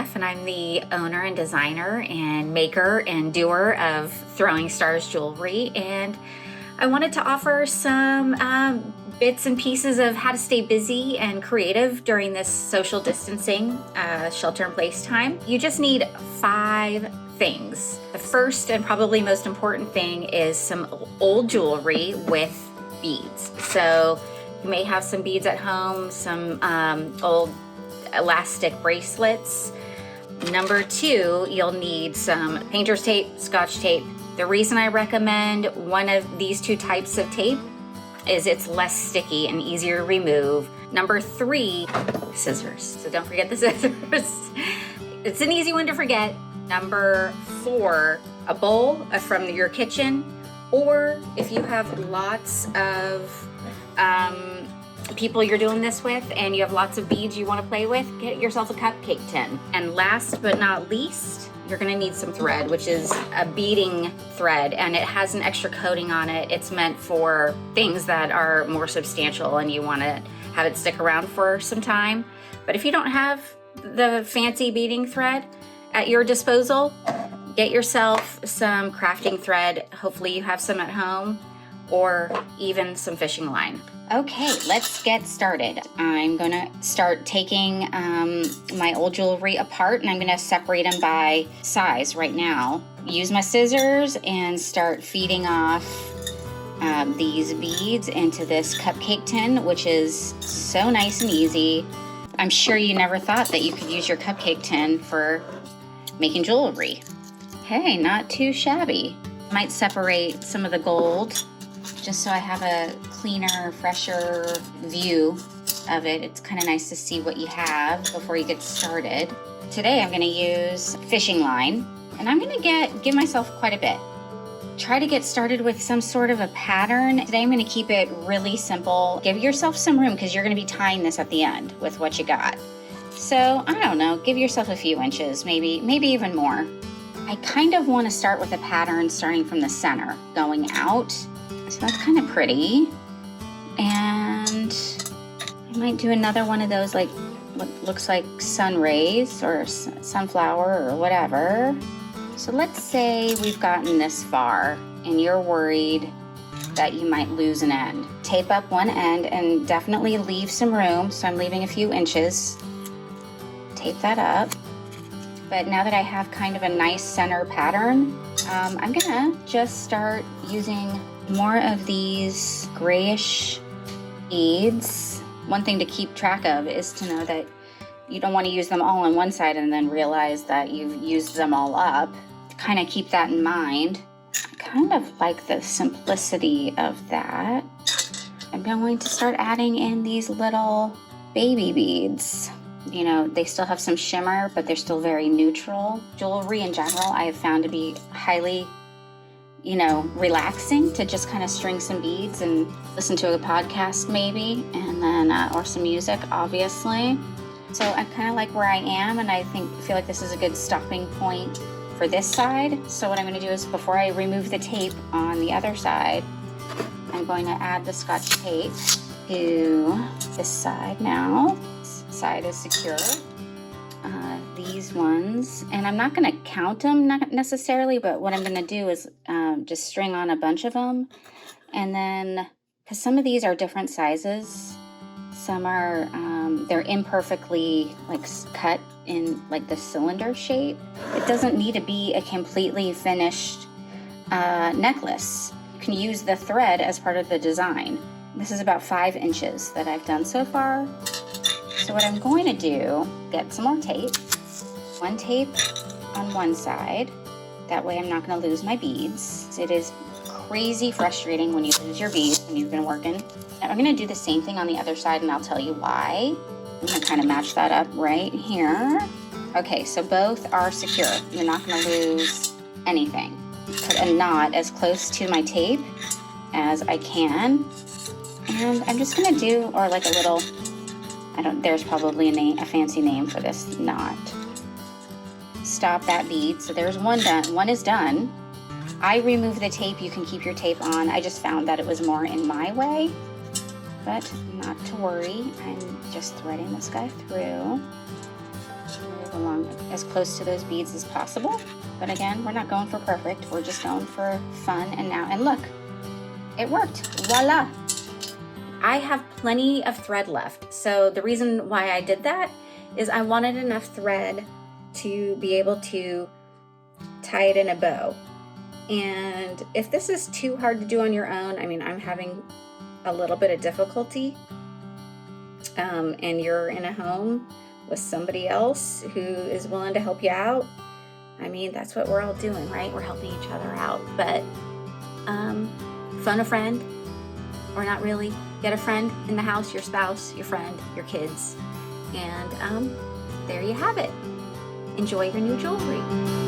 Leff, and I'm the owner and designer and maker and doer of Throwing Stars Jewelry. And I wanted to offer some bits and pieces of how to stay busy and creative during this social distancing, shelter-in-place time. You just need 5 things. The first and probably most important thing is some old jewelry with beads. So you may have some beads at home, some old elastic bracelets. Number 2, you'll need some painter's tape, scotch tape. The reason I recommend one of these 2 types of tape is it's less sticky and easier to remove. Number 3, scissors. So don't forget the scissors. It's an easy one to forget. Number 4, a bowl from your kitchen, or if you have lots of people you're doing this with and you have lots of beads you want to play with, get yourself a cupcake tin. And last but not least, you're going to need some thread, which is a beading thread, and it has an extra coating on it. It's meant for things that are more substantial and you want to have it stick around for some time. But if you don't have the fancy beading thread at your disposal, get yourself some crafting thread. Hopefully you have some at home, or even some fishing line. Okay, let's get started. I'm gonna start taking my old jewelry apart, and I'm gonna separate them by size right now. Use my scissors and start feeding off these beads into this cupcake tin, which is so nice and easy. I'm sure you never thought that you could use your cupcake tin for making jewelry. Hey, not too shabby. Might separate some of the gold just so I have a cleaner, fresher view of it. It's kind of nice to see what you have before you get started. Today I'm going to use fishing line, and I'm going to give myself quite a bit. Try to get started with some sort of a pattern. Today I'm going to keep it really simple. Give yourself some room because you're going to be tying this at the end with what you got. So I don't know, give yourself a few inches, maybe even more. I kind of want to start with a pattern starting from the center, going out. So that's kind of pretty. And I might do another one of those, like what looks like sun rays or sunflower or whatever. So let's say we've gotten this far and you're worried that you might lose an end. Tape up one end and definitely leave some room. So I'm leaving a few inches. Tape that up. But now that I have kind of a nice center pattern, I'm gonna just start using more of these grayish beads. One thing to keep track of is to know that you don't want to use them all on one side and then realize that you've used them all up. Kind of keep that in mind. I kind of like the simplicity of that. I'm going to start adding in these little baby beads. You know, they still have some shimmer, but they're still very neutral. Jewelry in general, I have found to be highly, relaxing to just kind of string some beads and listen to a podcast maybe, and then, or some music, obviously. So I kind of like where I am, and I feel like this is a good stopping point for this side. So what I'm going to do is, before I remove the tape on the other side, I'm going to add the scotch tape to this side now. This side is secure. These ones, and I'm not going to count them not necessarily, but what I'm going to do is just string on a bunch of them, and then because some of these are different sizes, some are they're imperfectly cut in the cylinder shape. It doesn't need to be a completely finished necklace. You can use the thread as part of the design. This is about 5 inches that I've done so far. So what I'm going to do, get some more tape. One tape on one side. That way I'm not going to lose my beads. It is crazy frustrating when you lose your beads when you've been working. Now I'm going to do the same thing on the other side, and I'll tell you why. I'm going to kind of match that up right here. Okay, so both are secure. You're not going to lose anything. Put a knot as close to my tape as I can. And I'm just going to do, or like a little, there's probably a fancy name for this knot. Stop that bead. So there's one done. One is done. I remove the tape. You can keep your tape on. I just found that it was more in my way, but not to worry. I'm just threading this guy through. Move along as close to those beads as possible. But again, we're not going for perfect. We're just going for fun. And look, it worked. Voila. I have plenty of thread left. So the reason why I did that is I wanted enough thread to be able to tie it in a bow. And if this is too hard to do on your own, I mean, I'm having a little bit of difficulty, and you're in a home with somebody else who is willing to help you out, I mean, that's what we're all doing, right? We're helping each other out. But phone a friend, or not really. Get a friend in the house, your spouse, your friend, your kids, and there you have it. Enjoy your new jewelry.